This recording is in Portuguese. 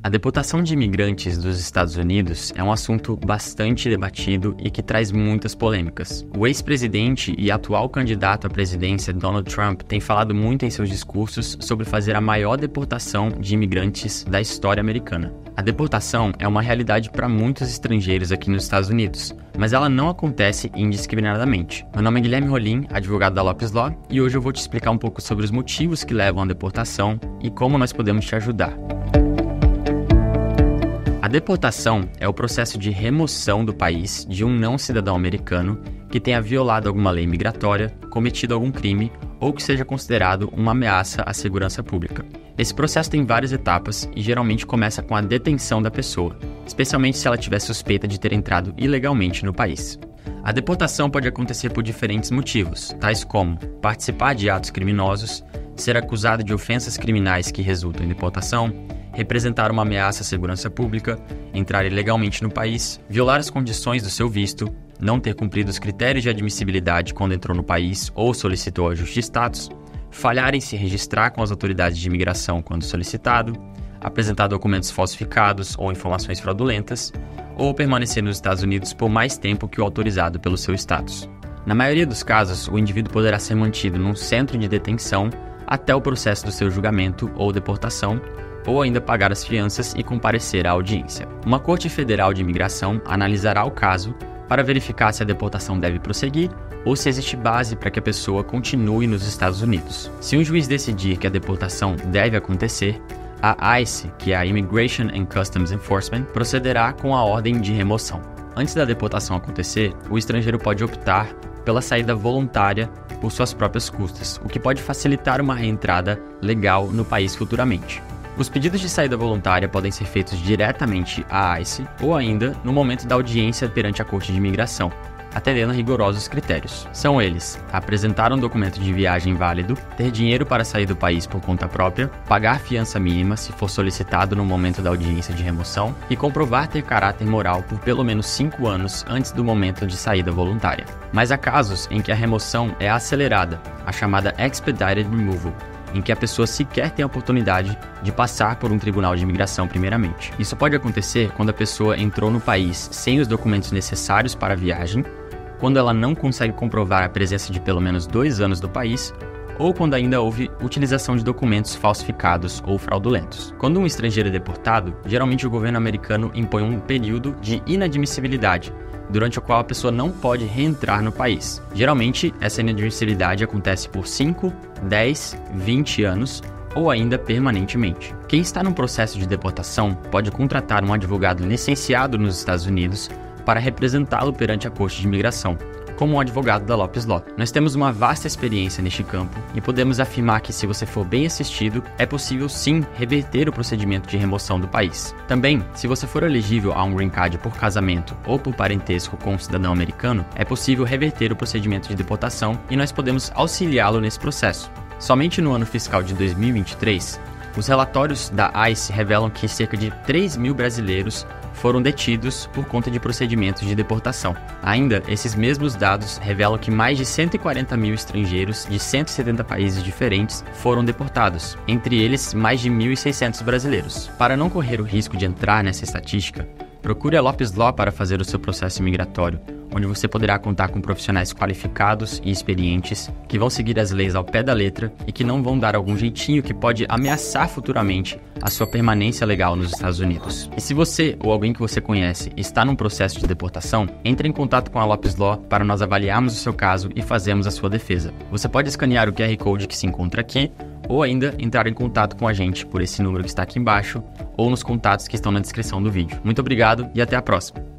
A deportação de imigrantes dos Estados Unidos é um assunto bastante debatido e que traz muitas polêmicas. O ex-presidente e atual candidato à presidência Donald Trump tem falado muito em seus discursos sobre fazer a maior deportação de imigrantes da história americana. A deportação é uma realidade para muitos estrangeiros aqui nos Estados Unidos, mas ela não acontece indiscriminadamente. Meu nome é Guilherme Rolim, advogado da Lopes Law, e hoje eu vou te explicar um pouco sobre os motivos que levam à deportação e como nós podemos te ajudar. A deportação é o processo de remoção do país de um não cidadão americano que tenha violado alguma lei migratória, cometido algum crime ou que seja considerado uma ameaça à segurança pública. Esse processo tem várias etapas e geralmente começa com a detenção da pessoa, especialmente se ela tiver suspeita de ter entrado ilegalmente no país. A deportação pode acontecer por diferentes motivos, tais como participar de atos criminosos, ser acusado de ofensas criminais que resultam em deportação, representar uma ameaça à segurança pública, entrar ilegalmente no país, violar as condições do seu visto, não ter cumprido os critérios de admissibilidade quando entrou no país ou solicitou ajuste de status, falhar em se registrar com as autoridades de imigração quando solicitado, apresentar documentos falsificados ou informações fraudulentas, ou permanecer nos Estados Unidos por mais tempo que o autorizado pelo seu status. Na maioria dos casos, o indivíduo poderá ser mantido num centro de detenção até o processo do seu julgamento ou deportação, ou ainda pagar as fianças e comparecer à audiência. Uma corte federal de imigração analisará o caso para verificar se a deportação deve prosseguir ou se existe base para que a pessoa continue nos Estados Unidos. Se um juiz decidir que a deportação deve acontecer, a ICE, que é a Immigration and Customs Enforcement, procederá com a ordem de remoção. Antes da deportação acontecer, o estrangeiro pode optar pela saída voluntária por suas próprias custas, o que pode facilitar uma reentrada legal no país futuramente. Os pedidos de saída voluntária podem ser feitos diretamente à ICE ou ainda no momento da audiência perante a Corte de Imigração, atendendo a rigorosos critérios. São eles: apresentar um documento de viagem válido, ter dinheiro para sair do país por conta própria, pagar fiança mínima se for solicitado no momento da audiência de remoção e comprovar ter caráter moral por pelo menos 5 anos antes do momento de saída voluntária. Mas há casos em que a remoção é acelerada, a chamada Expedited Removal, em que a pessoa sequer tem a oportunidade de passar por um tribunal de imigração primeiramente. Isso pode acontecer quando a pessoa entrou no país sem os documentos necessários para a viagem, quando ela não consegue comprovar a presença de pelo menos 2 anos do país, ou quando ainda houve utilização de documentos falsificados ou fraudulentos. Quando um estrangeiro é deportado, geralmente o governo americano impõe um período de inadmissibilidade, durante o qual a pessoa não pode reentrar no país. Geralmente, essa inadmissibilidade acontece por 5, 10, 20 anos ou ainda permanentemente. Quem está num processo de deportação pode contratar um advogado licenciado nos Estados Unidos para representá-lo perante a Corte de Imigração, como um advogado da Lopes Law. Nós temos uma vasta experiência neste campo e podemos afirmar que, se você for bem assistido, é possível sim reverter o procedimento de remoção do país. Também, se você for elegível a um green card por casamento ou por parentesco com um cidadão americano, é possível reverter o procedimento de deportação e nós podemos auxiliá-lo nesse processo. Somente no ano fiscal de 2023, os relatórios da ICE revelam que cerca de 3 mil brasileiros foram detidos por conta de procedimentos de deportação. Ainda, esses mesmos dados revelam que mais de 140 mil estrangeiros de 170 países diferentes foram deportados, entre eles mais de 1.600 brasileiros. Para não correr o risco de entrar nessa estatística, procure a Lopes Law para fazer o seu processo migratório, onde você poderá contar com profissionais qualificados e experientes que vão seguir as leis ao pé da letra e que não vão dar algum jeitinho que pode ameaçar futuramente a sua permanência legal nos Estados Unidos. E se você ou alguém que você conhece está num processo de deportação, entre em contato com a Lopes Law para nós avaliarmos o seu caso e fazermos a sua defesa. Você pode escanear o QR Code que se encontra aqui ou ainda entrar em contato com a gente por esse número que está aqui embaixo ou nos contatos que estão na descrição do vídeo. Muito obrigado e até a próxima!